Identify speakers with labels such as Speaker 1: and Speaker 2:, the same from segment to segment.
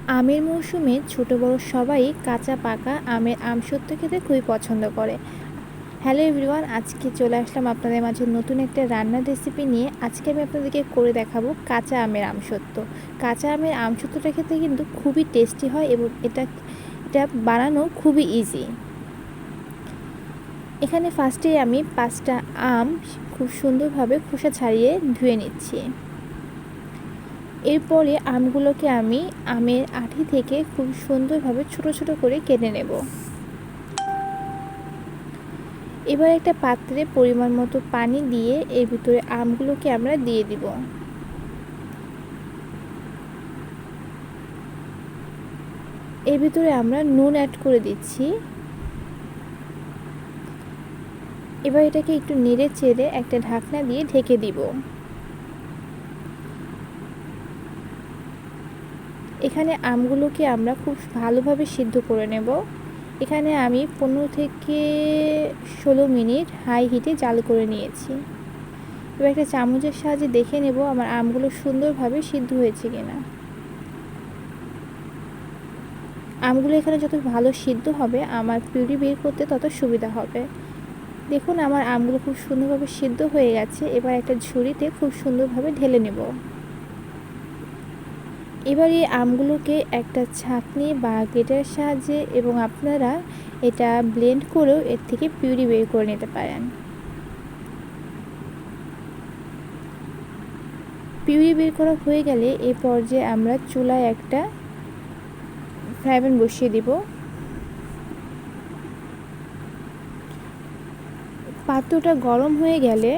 Speaker 1: আমের মৌসুমে ছোট বড় সবাই কাঁচা পাকা আমের আমসত্ত্ব খেতে খুবই পছন্দ করে। হ্যালো এভরিওয়ান, আজকে চলে আসলাম আপনাদের মাঝে নতুন একটা রান্নার রেসিপি নিয়ে। আজকে আমি আপনাদেরকে করে দেখাবো কাঁচা আমের আমসত্ত্ব। কাঁচা আমের আমসত্ত্বটা খেতে কিন্তু খুবই টেস্টি হয় এবং এটা বানানো খুবই ইজি। এখানে ফার্স্টেই আমি 5টা আম খুব সুন্দরভাবে খোসা ছাড়িয়ে ধুয়ে নিচ্ছি। এরপরে আমগুলোকে আমি আমের আঁটি থেকে খুব সুন্দরভাবে ছোট ছোট করে কেটে নেব। এবার একটা পাত্রে পরিমাণ মতো পানি দিয়ে এর ভিতরে আমগুলোকে আমরা দিয়ে দিব। এর ভিতরে আমরা নুন অ্যাড করে দিচ্ছি। এবার এটাকে একটু নেড়ে চেড়ে একটা ঢাকনা দিয়ে ঢেকে দিব। এখানে আমগুলোকে আমরা খুব ভালোভাবে সিদ্ধ করে নেব। এখানে আমি 15 থেকে 16 মিনিট হাই হিটে জাল করে নিয়েছি। এবার একটা চামচের সাহায্যে দেখে নেব আমার আমগুলো সুন্দরভাবে সিদ্ধ হয়েছে কিনা। আমগুলো এখানে যত ভালো সিদ্ধ হবে আমার পিউরি বের করতে তত সুবিধা হবে। দেখুন আমার আমগুলো খুব সুন্দরভাবে সিদ্ধ হয়ে গেছে। এবার একটা ঝুড়িতে খুব সুন্দরভাবে ঢেলে নেব। এবার এই আমগুলোকে একটা ছাঁকনি বা গ্রেটারের সাহায্যে এবং আপনারা এটা ব্লেন্ড করেও এর থেকে পিউরি বের করে নিতে পারেন। পিউরি বের করা হয়ে গেলে এই পর্যায়ে আমরা চুলায় একটা ফ্রাই প্যান বসিয়ে দিব। পাত্রটা গরম হয়ে গেলে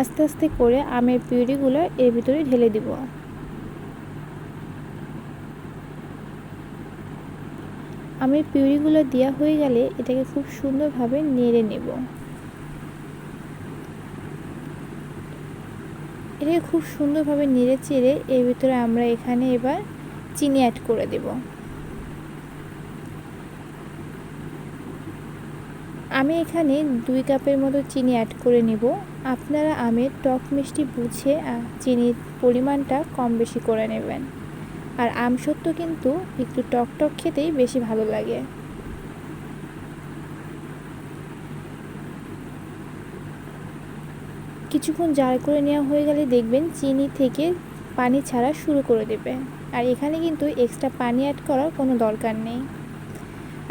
Speaker 1: আস্তে আস্তে করে আমের পিউরিগুলো এর ভিতরে ঢেলে দিব। আমের পিউরিগুলো দেওয়া হয়ে গেলে এটাকে খুব সুন্দরভাবে নেড়ে নেব। এটাকে খুব সুন্দরভাবে নেড়ে চেড়ে এর ভিতরে আমরা এখানে এবার চিনি অ্যাড করে দেব। আমি এখানে 2 কাপের মতো চিনি অ্যাড করে নেব। আপনারা আমের টক মিষ্টি বুঝে চিনির পরিমাণটা কম বেশি করে নেবেন। আর আমসত্ত্ব কিন্তু একটু টক টক খেতেই বেশি ভালো লাগে। কিছুক্ষণ জাল করে নেওয়া হয়ে গেলে দেখবেন চিনি থেকে পানি ছাড়া শুরু করে দেবে। আর এখানে কিন্তু এক্সট্রা পানি অ্যাড করার কোনো দরকার নেই।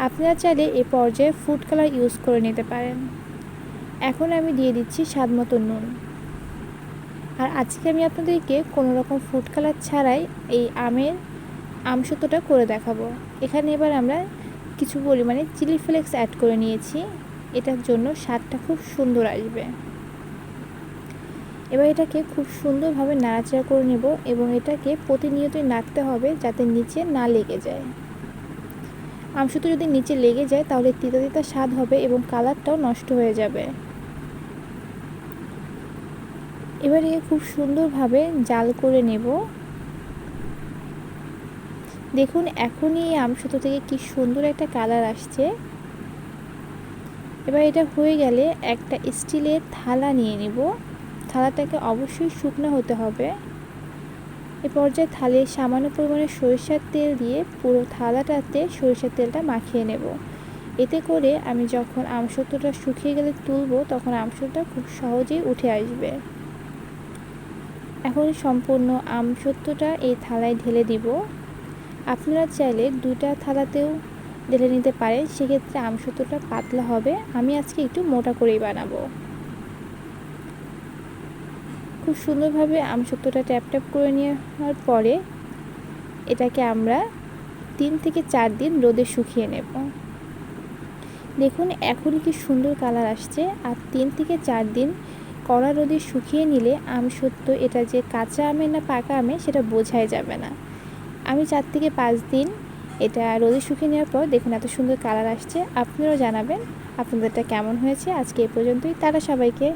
Speaker 1: আপনারা চাইলে এ পর্যায়ে ফুড কালার ইউজ করে নিতে পারেন। এখন আমি দিয়ে দিচ্ছি স্বাদ মতো নুন। আর আজকে আমি আপনাদেরকে কোনো রকম ফুড কালার ছাড়াই এই আমসত্ত্বটা করে দেখাবো। এখানে এবার আমরা কিছু পরিমাণে চিলি ফ্লেক্স অ্যাড করে নিয়েছি। এটার জন্য স্বাদটা খুব সুন্দর আসবে। এবার এটাকে খুব সুন্দরভাবে নাড়াচাড়া করে নেব এবং এটাকে প্রতিনিয়তই নাড়তে হবে যাতে নিচে না লেগে যায়। আমসত্ত্ব যদি নিচে লেগে যায় তাহলে তিতা তিতা স্বাদ হবে এবং কালারটাও নষ্ট হয়ে যাবে। এবার একে খুব সুন্দরভাবে জাল করে নেব। দেখুন এখনই এই আমসত্ত্ব থেকে কি সুন্দর একটা কালার আসছে। এবার এটা হয়ে গেলে একটা স্টিলের থালা নিয়ে নেব। থালাটাকে অবশ্যই শুকনো হতে হবে। এ পর্যায়ে থালায় সামান্য পরিমাণে সরিষার তেল দিয়ে পুরো থালাটাতে সরিষার তেলটা মাখিয়ে নেব। এতে করে আমি যখন আমসত্ত্বটা শুকিয়ে গেলে তুলব তখন আমসত্ত্বটা খুব সহজেই উঠে আসবে। এখন সম্পূর্ণ আমসত্ত্বটা এই থালায় ঢেলে দিব। আপনারা চাইলে 2টা থালাতেও ঢেলে নিতে পারেন, সেক্ষেত্রে আমসত্ত্বটা পাতলা হবে। আমি আজকে একটু মোটা করেই বানাবো। খুব সুন্দরভাবে আমসত্ত্বটা ট্যাপ ট্যাপ করে নেওয়ার পরে এটাকে আমরা 3 থেকে 4 দিন রোদে শুকিয়ে নেব। দেখুন এখন কি সুন্দর কালার আসছে। আর 3 থেকে 4 দিন কড়া রোদে শুকিয়ে নিলে আমসত্ত্ব এটা যে কাঁচা আমের না পাকা আমের সেটা বোঝাই যাবে না। আমি 4 থেকে 5 দিন এটা রোদে শুকিয়ে নেওয়ার পর দেখুন এত সুন্দর কালার আসছে। আপনারাও জানাবেন আপনাদেরটা কেমন হয়েছে। আজকে এ পর্যন্তই। টাটা সবাইকে।